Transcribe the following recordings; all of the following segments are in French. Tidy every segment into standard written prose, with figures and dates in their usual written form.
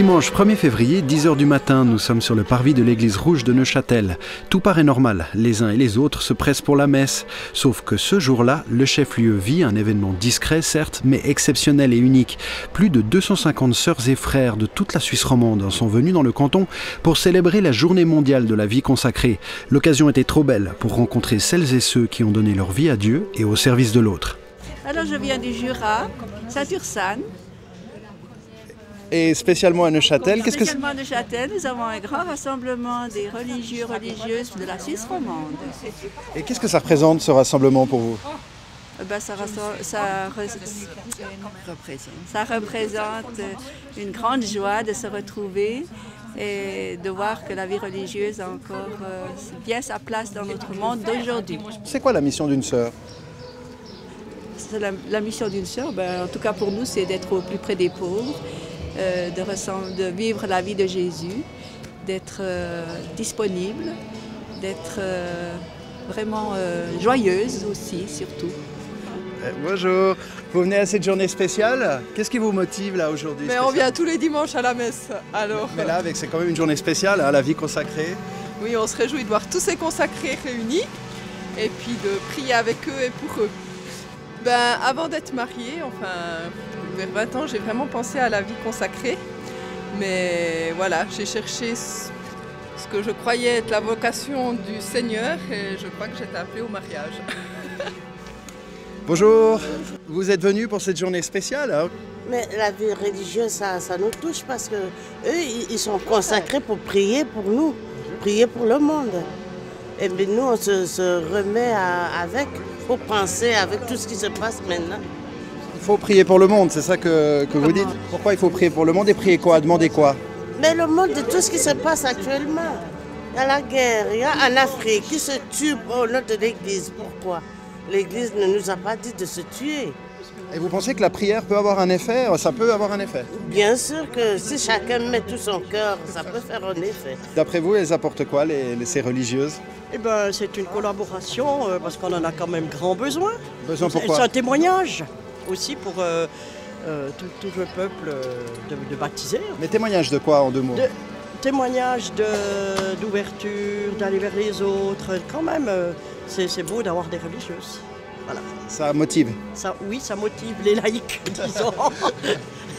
Dimanche 1er février, 10h du matin, nous sommes sur le parvis de l'église rouge de Neuchâtel. Tout paraît normal, les uns et les autres se pressent pour la messe. Sauf que ce jour-là, le chef-lieu vit un événement discret certes, mais exceptionnel et unique. Plus de 250 sœurs et frères de toute la Suisse romande sont venus dans le canton pour célébrer la journée mondiale de la vie consacrée. L'occasion était trop belle pour rencontrer celles et ceux qui ont donné leur vie à Dieu et au service de l'autre. Alors je viens du Jura, Saint-Ursanne. Et spécialement à Neuchâtel, Spécialement à Neuchâtel, nous avons un grand rassemblement des religieux, religieuses de la Suisse romande. Et qu'est-ce que ça représente ce rassemblement pour vous? Ça représente une grande joie de se retrouver et de voir que la vie religieuse a encore bien sa place dans notre monde d'aujourd'hui. C'est quoi la mission d'une sœur? La mission d'une sœur, en tout cas pour nous, c'est d'être au plus près des pauvres, de vivre la vie de Jésus, d'être disponible, d'être vraiment joyeuse aussi, surtout. Bonjour, vous venez à cette journée spéciale. Qu'est-ce qui vous motive là aujourd'hui? On vient tous les dimanches à la messe. Alors. Mais là, c'est quand même une journée spéciale, hein, la vie consacrée. Oui, on se réjouit de voir tous ces consacrés réunis et puis de prier avec eux et pour eux. Avant d'être mariée, vers 20 ans, j'ai vraiment pensé à la vie consacrée. Mais voilà, j'ai cherché ce que je croyais être la vocation du Seigneur et je crois que j'étais appelée au mariage. Bonjour, vous êtes venus pour cette journée spéciale, hein? Mais la vie religieuse, ça nous touche parce que eux, ils sont consacrés pour prier pour nous, prier pour le monde. Et bien nous, on se remet avec, pour penser avec tout ce qui se passe maintenant. Il faut prier pour le monde, c'est ça que vous dites? Pourquoi il faut prier pour le monde et prier quoi? Demander quoi? Mais le monde de tout ce qui se passe actuellement. Il y a la guerre, il y a en Afrique qui se tue au nom de l'Église. Pourquoi? L'Église ne nous a pas dit de se tuer. Et vous pensez que la prière peut avoir un effet? Ça peut avoir un effet? Bien sûr que si chacun met tout son cœur, ça peut faire un effet. D'après vous, elles apportent quoi, ces religieuses? C'est une collaboration parce qu'on en a quand même grand besoin. Besoin pourquoi? C'est un témoignage aussi pour tout le peuple de baptiser. Mais témoignage de quoi en deux mots? Témoignage d'ouverture, d'aller vers les autres. Quand même, c'est beau d'avoir des religieuses. Voilà. Ça motive? Oui, ça motive les laïcs, disons.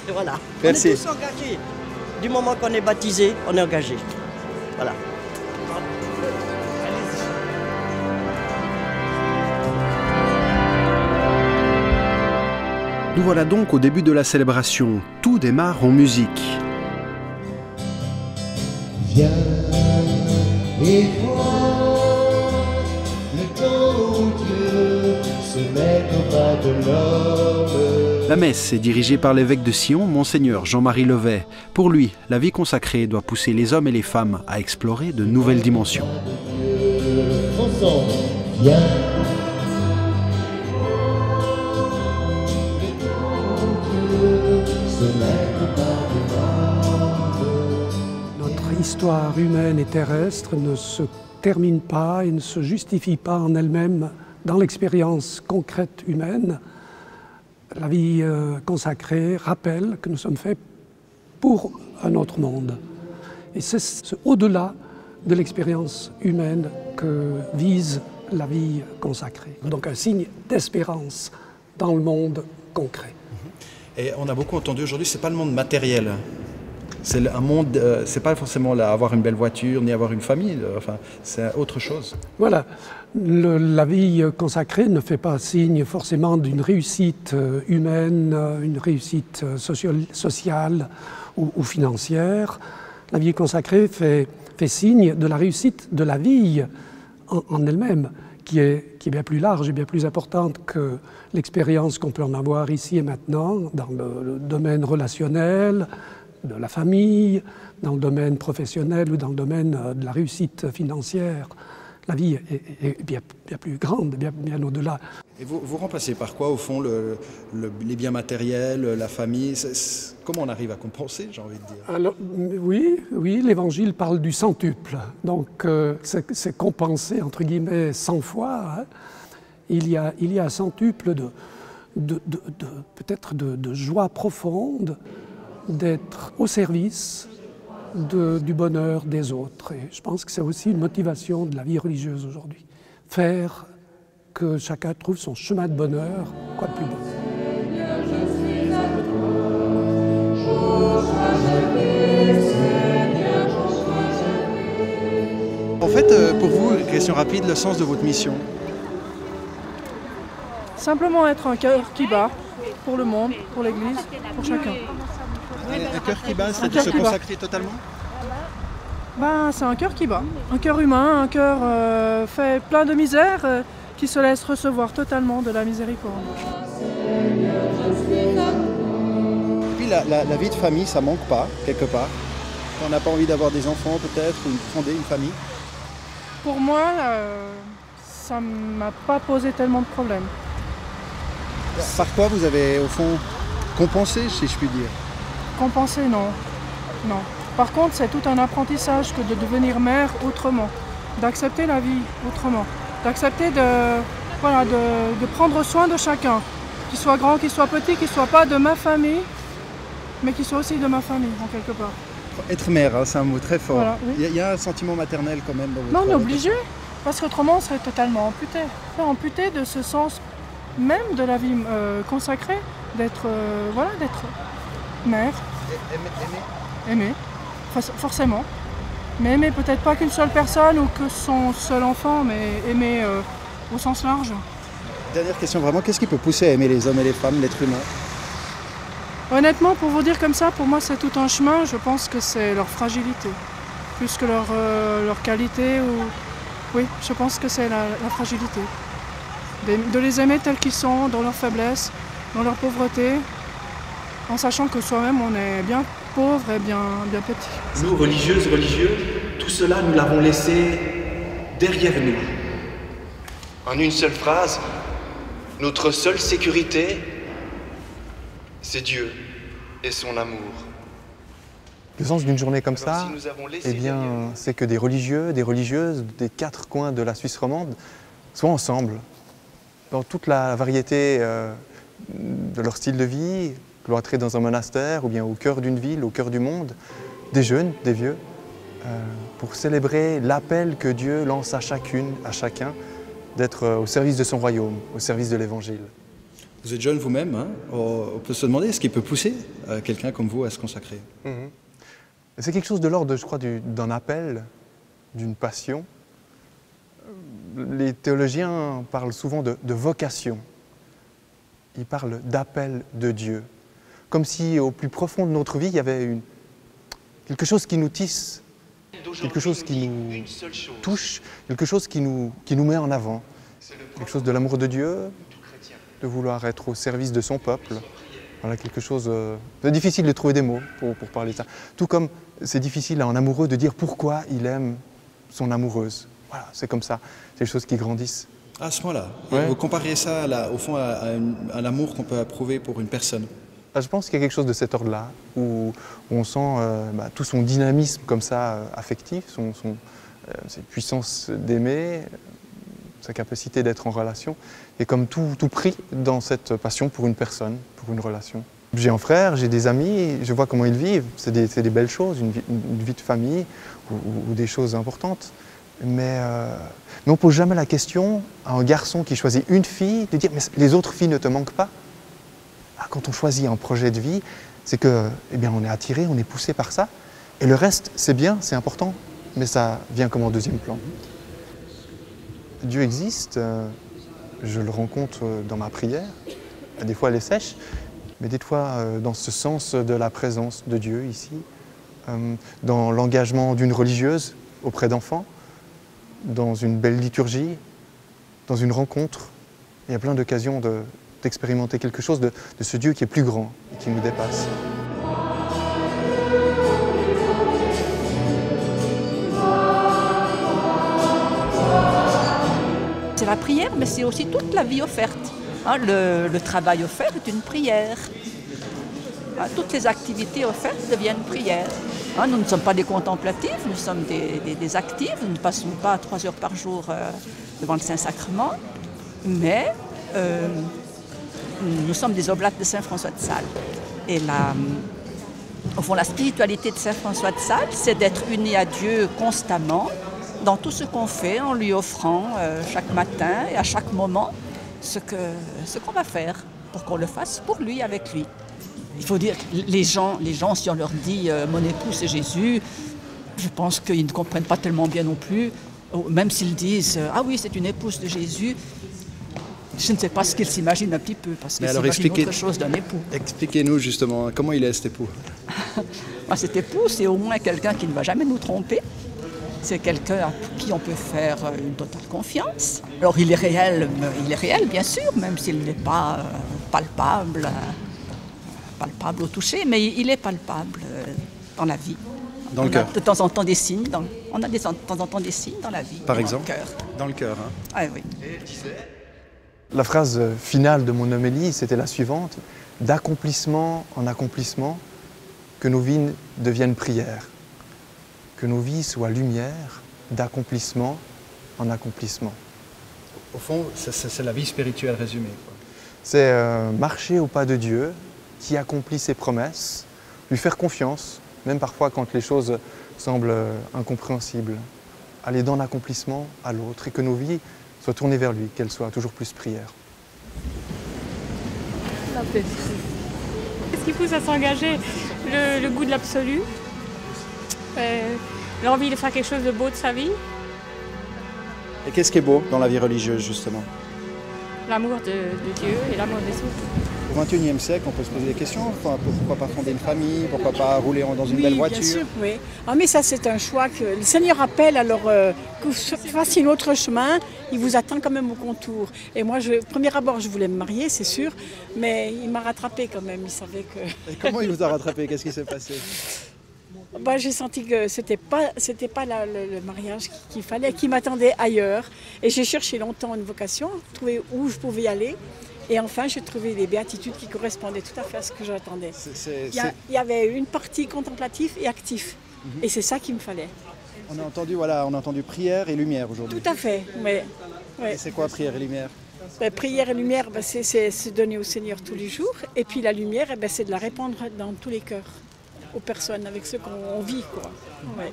Et voilà. Merci. On est tous engagés. Du moment qu'on est baptisé, on est engagé. Voilà. Nous voilà donc au début de la célébration. Tout démarre en musique. Viens et vois le temps où Dieu se met au bas de l'homme. La messe est dirigée par l'évêque de Sion, Monseigneur Jean-Marie Levet. Pour lui, la vie consacrée doit pousser les hommes et les femmes à explorer de nouvelles dimensions. Ensemble, viens. Notre histoire humaine et terrestre ne se termine pas et ne se justifie pas en elle-même dans l'expérience concrète humaine. La vie consacrée rappelle que nous sommes faits pour un autre monde. Et c'est au-delà de l'expérience humaine que vise la vie consacrée. Donc un signe d'espérance dans le monde concret. Et on a beaucoup entendu aujourd'hui, c'est pas le monde matériel. C'est un monde, c'est pas forcément avoir une belle voiture, ni avoir une famille, c'est autre chose. Voilà, la vie consacrée ne fait pas signe forcément d'une réussite humaine, une réussite sociale ou financière. La vie consacrée fait signe de la réussite de la vie en elle-même, qui est bien plus large et bien plus importante que l'expérience qu'on peut en avoir ici et maintenant dans le domaine relationnel, de la famille, dans le domaine professionnel ou dans le domaine de la réussite financière. La vie est bien plus grande, bien au-delà. Et vous remplacez par quoi, au fond, les biens matériels, la famille? Comment on arrive à compenser, j'ai envie de dire? Alors, oui, l'Évangile parle du centuple. Donc, c'est compensé, entre guillemets, 100 fois. Hein. Il y a un centuple peut-être de joie profonde, d'être au service du bonheur des autres. Et je pense que c'est aussi une motivation de la vie religieuse aujourd'hui. Faire que chacun trouve son chemin de bonheur, quoi de plus beau. En fait, pour vous, question rapide, le sens de votre mission? Simplement être un cœur qui bat pour le monde, pour l'Église, pour chacun. Un cœur qui bat, c'est de se consacrer totalement? Ben, c'est un cœur qui bat, un cœur humain, un cœur fait plein de misère, qui se laisse recevoir totalement de la miséricorde. Et puis la vie de famille, ça manque pas, quelque part. On n'a pas envie d'avoir des enfants peut-être, ou de fonder une famille? Pour moi, ça ne m'a pas posé tellement de problèmes. Par quoi vous avez, au fond, compensé, si je puis dire? Compenser, non. Non. Par contre, c'est tout un apprentissage que de devenir mère autrement, d'accepter la vie autrement, d'accepter de prendre soin de chacun, qu'il soit grand, qu'il soit petit, qu'il ne soit pas de ma famille, mais qu'il soit aussi de ma famille, en quelque part. Être mère, hein, c'est un mot très fort. Voilà, oui. Il y a un sentiment maternel quand même dans votre... Non, on est obligé, parce qu'autrement on serait totalement amputé. Amputé de ce sens même de la vie consacrée, d'être d'être mère. Aimer, forcément. Mais aimer peut-être pas qu'une seule personne ou que son seul enfant, mais aimer au sens large. Dernière question, vraiment, qu'est-ce qui peut pousser à aimer les hommes et les femmes, l'être humain? Honnêtement, pour vous dire comme ça, pour moi c'est tout un chemin. Je pense que c'est leur fragilité, plus que leur qualité. Oui, je pense que c'est la fragilité. De les aimer tels qu'ils sont, dans leur faiblesse, dans leur pauvreté, en sachant que soi-même on est bien pauvre et bien petit. Nous, religieuses, religieux, tout cela nous l'avons laissé derrière nous. En une seule phrase, notre seule sécurité, c'est Dieu et son amour. Le sens d'une journée comme ça, c'est que des religieux, des religieuses des quatre coins de la Suisse romande soient ensemble, dans toute la variété de leur style de vie, cloîtrés dans un monastère ou bien au cœur d'une ville, au cœur du monde, des jeunes, des vieux, pour célébrer l'appel que Dieu lance à chacune, à chacun, d'être au service de son royaume, au service de l'Évangile. Vous êtes jeune vous-même, hein? On peut se demander ce qui peut pousser quelqu'un comme vous à se consacrer. C'est quelque chose de l'ordre, je crois, d'un appel, d'une passion. Les théologiens parlent souvent de vocation. Ils parlent d'appel de Dieu. Comme si au plus profond de notre vie, il y avait quelque chose qui nous tisse, quelque chose qui nous touche, quelque chose qui nous met en avant. Quelque chose de l'amour de Dieu, de vouloir être au service de son peuple. Voilà, quelque chose de difficile de trouver des mots pour parler de ça. Tout comme c'est difficile à un amoureux de dire pourquoi il aime son amoureuse. Voilà, c'est comme ça, c'est des choses qui grandissent. À ce moment-là, ouais. Vous comparez ça au fond à l'amour qu'on peut approuver pour une personne? Je pense qu'il y a quelque chose de cet ordre-là, où on sent tout son dynamisme comme ça, affectif, ses puissances d'aimer, sa capacité d'être en relation, et comme tout pris dans cette passion pour une personne, pour une relation. J'ai un frère, j'ai des amis, je vois comment ils vivent, c'est des belles choses, une vie de famille ou des choses importantes. Mais on ne pose jamais la question à un garçon qui choisit une fille de dire « mais les autres filles ne te manquent pas ». Quand on choisit un projet de vie, c'est que, on est attiré, on est poussé par ça. Et le reste, c'est bien, c'est important, mais ça vient comme en deuxième plan. Dieu existe, je le rencontre dans ma prière. Des fois, elle est sèche, mais des fois, dans ce sens de la présence de Dieu ici, dans l'engagement d'une religieuse auprès d'enfants, dans une belle liturgie, dans une rencontre. Il y a plein d'occasions d'expérimenter quelque chose de ce Dieu qui est plus grand et qui nous dépasse. C'est la prière, mais c'est aussi toute la vie offerte. Le travail offert est une prière. Toutes les activités offertes deviennent prières. Nous ne sommes pas des contemplatifs, nous sommes des actifs. Nous ne passons pas 3 heures par jour devant le Saint-Sacrement, mais nous sommes des oblates de Saint François de Sales. Et Au fond, la spiritualité de Saint François de Sales, c'est d'être uni à Dieu constamment, dans tout ce qu'on fait, en lui offrant chaque matin et à chaque moment ce qu'on va faire, pour qu'on le fasse pour lui, avec lui. Il faut dire que les gens, si on leur dit « mon époux c'est Jésus », je pense qu'ils ne comprennent pas tellement bien non plus, même s'ils disent « ah oui, c'est une épouse de Jésus », je ne sais pas ce qu'ils s'imaginent un petit peu, parce qu'ils s'imaginent autre chose d'un époux. Expliquez-nous justement, comment il est cet époux? Cet époux, c'est au moins quelqu'un qui ne va jamais nous tromper. C'est quelqu'un à qui on peut faire une totale confiance. Alors il est réel bien sûr, même s'il n'est pas palpable au toucher, mais il est palpable dans la vie. Dans le cœur. De temps en temps des signes, on a de temps en temps des signes dans la vie. Par exemple, dans le cœur. Dans le cœur. Hein. Ah oui. La phrase finale de mon homélie, c'était la suivante: d'accomplissement en accomplissement, que nos vies deviennent prières. Que nos vies soient lumière, d'accomplissement en accomplissement. Au fond, c'est la vie spirituelle résumée. C'est marcher au pas de Dieu, qui accomplit ses promesses, lui faire confiance, même parfois quand les choses semblent incompréhensibles. Aller d'un accomplissement à l'autre et que nos vies soient tournées vers lui, qu'elles soient toujours plus prières. Qu'est-ce qui pousse à s'engager? Le goût de l'absolu, l'envie de faire quelque chose de beau de sa vie. Et qu'est-ce qui est beau dans la vie religieuse, justement? L'amour de Dieu et l'amour des autres. Au XXIe siècle, on peut se poser des questions. Pourquoi pas fonder une famille? Pourquoi pas rouler dans une belle voiture? Bien sûr, oui. Ah, mais ça, c'est un choix que le Seigneur appelle. Alors, que vous fassiez un autre chemin, il vous attend quand même au contour. Et moi, premier abord, je voulais me marier, c'est sûr, mais il m'a rattrapé quand même. Il savait que... Et comment il vous a rattrapé? Qu'est-ce qui s'est passé? J'ai senti que c'était pas le mariage qu'il fallait, qu'il m'attendait ailleurs. Et j'ai cherché longtemps une vocation, trouvé où je pouvais y aller. Et enfin, j'ai trouvé des béatitudes qui correspondaient tout à fait à ce que j'attendais. Il y avait une partie contemplative et active. Et c'est ça qu'il me fallait. On a entendu prière et lumière aujourd'hui. Tout à fait, oui. Et c'est quoi prière et lumière? Prière et lumière, c'est se donner au Seigneur tous les jours. Et puis la lumière, c'est de la répandre dans tous les cœurs, aux personnes avec ceux qu'on vit, quoi. Ouais.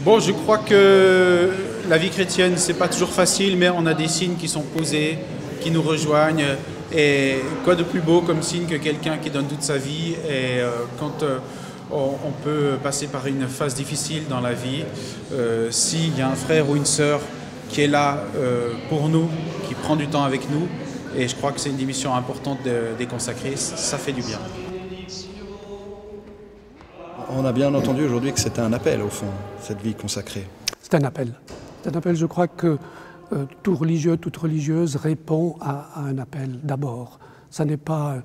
Bon, je crois que la vie chrétienne, c'est pas toujours facile, mais on a des signes qui sont posés, qui nous rejoignent. Et quoi de plus beau comme signe que quelqu'un qui donne toute sa vie? Et quand on peut passer par une phase difficile dans la vie, s'il y a un frère ou une sœur qui est là pour nous, qui prend du temps avec nous, et je crois que c'est une dimension importante des consacrés, ça fait du bien. On a bien entendu aujourd'hui que c'était un appel, au fond, cette vie consacrée. C'est un appel. C'est un appel, je crois que tout religieux, toute religieuse répond à un appel d'abord. Ça n'est pas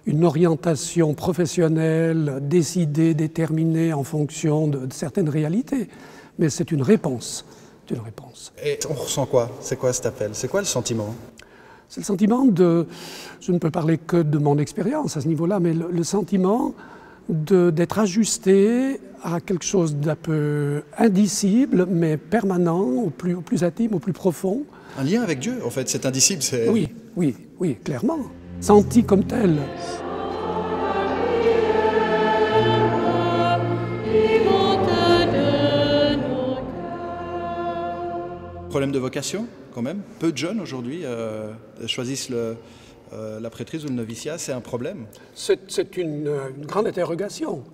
une orientation professionnelle décidée, déterminée en fonction de certaines réalités, mais c'est une réponse. C'est une réponse. Et on ressent quoi? C'est quoi cet appel? C'est quoi le sentiment? C'est le sentiment de... Je ne peux parler que de mon expérience à ce niveau-là, mais le sentiment d'être ajusté à quelque chose d'un peu indicible, mais permanent, au plus intime, au plus profond. Un lien avec Dieu, en fait, c'est indicible. Oui, clairement. Senti comme tel. Problème de vocation, quand même. Peu de jeunes, aujourd'hui, choisissent la prêtrise ou le noviciat, c'est un problème? C'est une grande interrogation.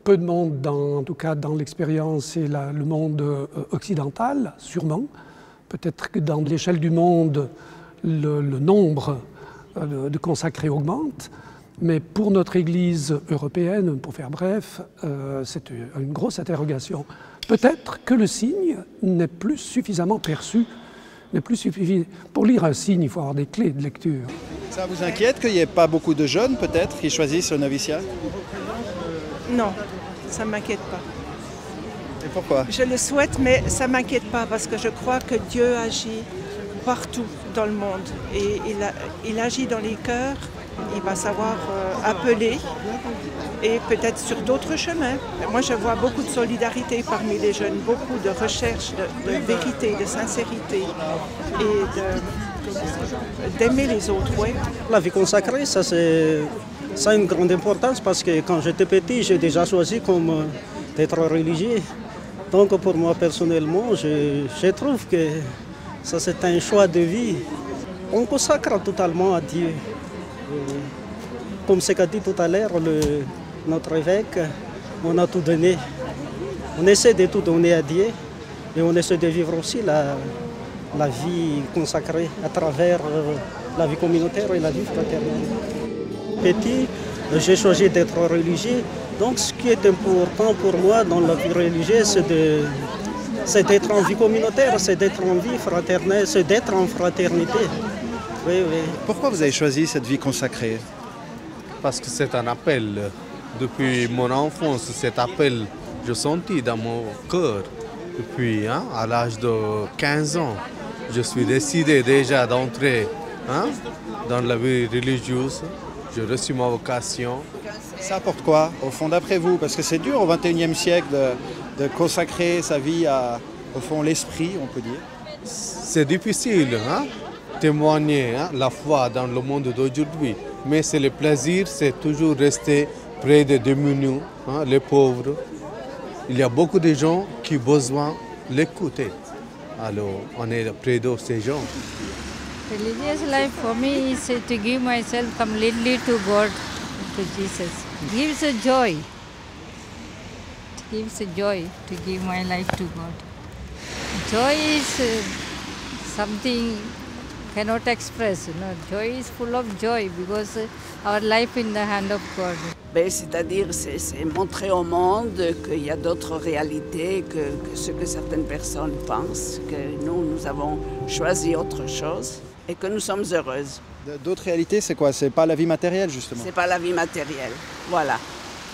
Peu de monde, en tout cas dans l'expérience et le monde occidental, sûrement. Peut-être que dans l'échelle du monde, le nombre de consacrés augmente. Mais pour notre Église européenne, pour faire bref, c'est une grosse interrogation. Peut-être que le signe n'est plus suffisamment perçu. Pour lire un signe, il faut avoir des clés de lecture. Ça vous inquiète qu'il n'y ait pas beaucoup de jeunes, peut-être, qui choisissent le noviciat? Non, ça ne m'inquiète pas. Et pourquoi? Je le souhaite, mais ça ne m'inquiète pas parce que je crois que Dieu agit partout dans le monde. Et il agit dans les cœurs, il va savoir appeler et peut-être sur d'autres chemins. Moi, je vois beaucoup de solidarité parmi les jeunes, beaucoup de recherche de vérité, de sincérité et d'aimer les autres. Ouais. La vie consacrée, ça c'est Ça a une grande importance parce que quand j'étais petit, j'ai déjà choisi comme d'être religieux. Donc pour moi personnellement, je trouve que ça c'est un choix de vie. On consacre totalement à Dieu. Comme c'est qu'a dit tout à l'heure notre évêque, on a tout donné. On essaie de tout donner à Dieu et on essaie de vivre aussi la vie consacrée à travers la vie communautaire et la vie fraternelle. Petit, j'ai choisi d'être religieux. Donc ce qui est important pour moi dans la vie religieuse, c'est d'être en vie communautaire, c'est d'être en vie fraternelle, c'est d'être en fraternité. Oui, oui. Pourquoi vous avez choisi cette vie consacrée? Parce que c'est un appel. Depuis mon enfance, cet appel, je sentis dans mon cœur. Depuis à l'âge de 15 ans, je suis décidé déjà d'entrer dans la vie religieuse. J'ai reçu ma vocation. Ça apporte quoi, au fond, d'après vous? Parce que c'est dur au XXIe siècle de consacrer sa vie à, au fond, l'esprit, on peut dire. C'est difficile, témoigner la foi dans le monde d'aujourd'hui. Mais c'est le plaisir, c'est toujours rester près des démunis, les pauvres. Il y a beaucoup de gens qui ont besoin de l'écouter. Alors, on est près de ces gens. Religious life for me is to give myself completely to God, to Jesus. It gives a joy. It gives a joy to give my life to God. Joy is something cannot express. Joy is full of joy because our life in the hand of God. C'est-à-dire, c'est montrer au monde qu'il y a d'autres réalités que ce que certaines personnes pensent, que nous avons choisi autre chose et que nous sommes heureuses. D'autres réalités, c'est quoi? C'est pas la vie matérielle, justement? C'est pas la vie matérielle, voilà.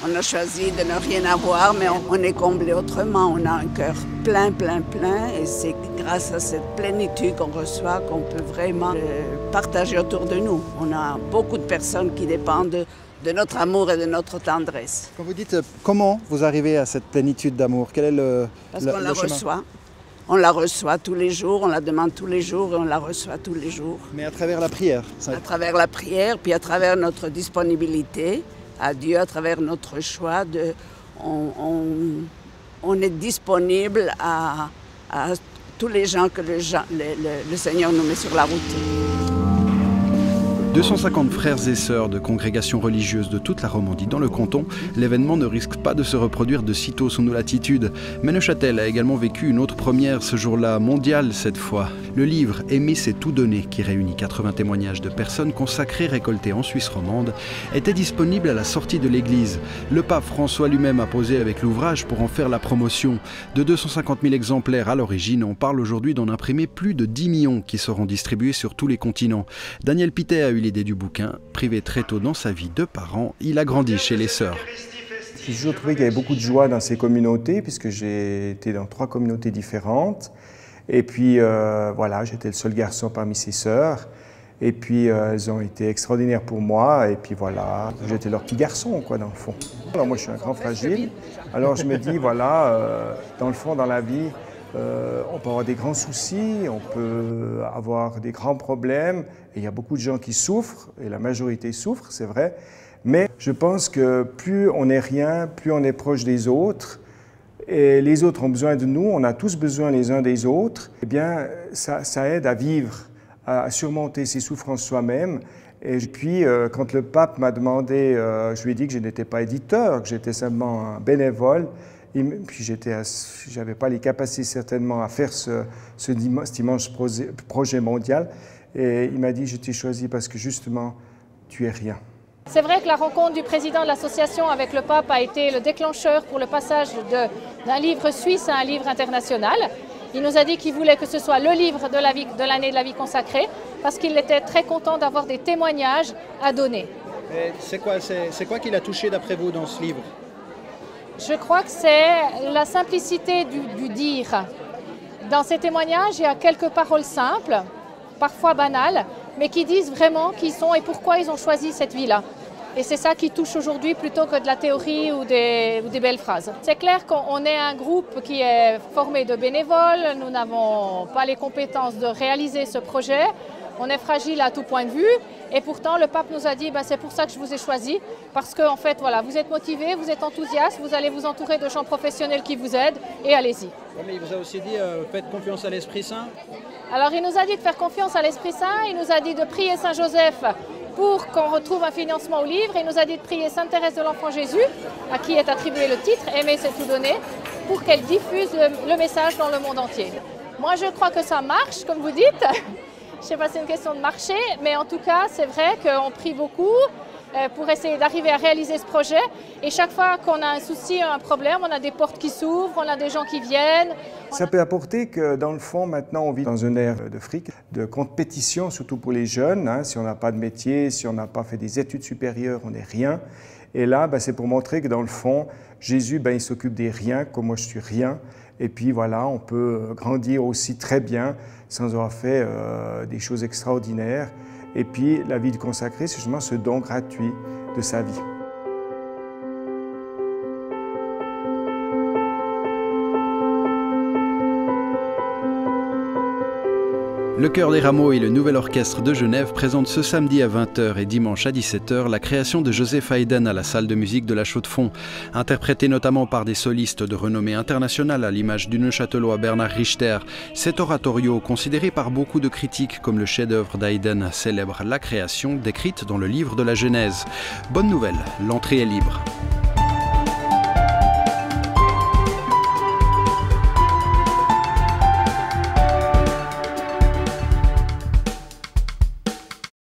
On a choisi de ne rien avoir, mais on est comblé autrement. On a un cœur plein, plein, plein. Et c'est grâce à cette plénitude qu'on reçoit qu'on peut vraiment partager autour de nous. On a beaucoup de personnes qui dépendent de notre amour et de notre tendresse. Quand vous dites comment vous arrivez à cette plénitude d'amour, quel est le Parce qu'on la reçoit. On la reçoit tous les jours, on la demande tous les jours et on la reçoit tous les jours. Mais à travers la prière? À travers la prière, puis à travers notre disponibilité à Dieu, à travers notre choix. On est disponible à tous les gens que le Seigneur nous met sur la route. 250 frères et sœurs de congrégations religieuses de toute la Romandie dans le canton, l'événement ne risque pas de se reproduire de sitôt sous nos latitudes. Mais Neuchâtel a également vécu une autre première ce jour-là, mondiale cette fois. Le livre « Aimer c'est tout donner » qui réunit 80 témoignages de personnes consacrées récoltées en Suisse romande était disponible à la sortie de l'église. Le pape François lui-même a posé avec l'ouvrage pour en faire la promotion. De 250 000 exemplaires à l'origine, on parle aujourd'hui d'en imprimer plus de 10 millions qui seront distribués sur tous les continents. Daniel Pittet a eu l'idée du bouquin. Privé très tôt dans sa vie de parents, il a grandi chez les sœurs. J'ai toujours trouvé qu'il y avait beaucoup de joie dans ces communautés, puisque j'ai été dans 3 communautés différentes. Et puis voilà, j'étais le seul garçon parmi ces sœurs. Et puis elles ont été extraordinaires pour moi. Et puis voilà, j'étais leur petit garçon, quoi, dans le fond. Alors moi, je suis un grand fragile. Alors je me dis, voilà, dans le fond, dans la vie, on peut avoir des grands soucis, on peut avoir des grands problèmes, et il y a beaucoup de gens qui souffrent, et la majorité souffre, c'est vrai, mais je pense que plus on n'est rien, plus on est proche des autres, et les autres ont besoin de nous, on a tous besoin les uns des autres, eh bien ça aide à vivre, à surmonter ses souffrances soi-même. Et puis quand le pape m'a demandé, je lui ai dit que je n'étais pas éditeur, que j'étais simplement un bénévole. Puis je n'avais pas les capacités certainement à faire cet immense projet mondial. Et il m'a dit, je t'ai choisi parce que justement, tu es rien. C'est vrai que la rencontre du président de l'association avec le pape a été le déclencheur pour le passage d'un livre suisse à un livre international. Il nous a dit qu'il voulait que ce soit le livre de l'année de la vie consacrée parce qu'il était très content d'avoir des témoignages à donner. C'est quoi qui l'a touché d'après vous dans ce livre ? Je crois que c'est la simplicité du dire. Dans ces témoignages, il y a quelques paroles simples, parfois banales, mais qui disent vraiment qui ils sont et pourquoi ils ont choisi cette vie-là. Et c'est ça qui touche aujourd'hui plutôt que de la théorie ou des belles phrases. C'est clair qu'on est un groupe qui est formé de bénévoles, nous n'avons pas les compétences de réaliser ce projet, on est fragile à tout point de vue Et pourtant, le pape nous a dit, c'est pour ça que je vous ai choisi, parce que en fait, voilà, vous êtes motivés, vous êtes enthousiastes, vous allez vous entourer de gens professionnels qui vous aident, et allez-y. Mais il vous a aussi dit, faites confiance à l'Esprit Saint. Alors, il nous a dit de faire confiance à l'Esprit Saint, il nous a dit de prier Saint Joseph pour qu'on retrouve un financement au livre, il nous a dit de prier Sainte Thérèse de l'Enfant Jésus, à qui est attribué le titre « Aimer, c'est tout donner », pour qu'elle diffuse le message dans le monde entier. Moi, je crois que ça marche, comme vous dites. Je ne sais pas si c'est une question de marché, mais en tout cas, c'est vrai qu'on prie beaucoup pour essayer d'arriver à réaliser ce projet. Et chaque fois qu'on a un souci, un problème, on a des portes qui s'ouvrent, on a des gens qui viennent. Ça peut apporter que, dans le fond, maintenant, on vit dans une ère de fric, de compétition, surtout pour les jeunes. Hein. Si on n'a pas de métier, si on n'a pas fait des études supérieures, on n'est rien. Et là, c'est pour montrer que, dans le fond, Jésus, il s'occupe des riens, comme moi je suis rien. Et puis voilà, on peut grandir aussi très bien sans avoir fait des choses extraordinaires. Et puis la vie de consacré, c'est justement ce don gratuit de sa vie. Le Chœur des Rameaux et le Nouvel Orchestre de Genève présentent ce samedi à 20h et dimanche à 17h la création de Joseph Haydn à la salle de musique de la Chaux-de-Fonds. Interprété notamment par des solistes de renommée internationale à l'image du Neuchâtelois Bernard Richter, cet oratorio, considéré par beaucoup de critiques comme le chef-d'œuvre d'Haydn, célèbre la création décrite dans le livre de la Genèse. Bonne nouvelle, l'entrée est libre.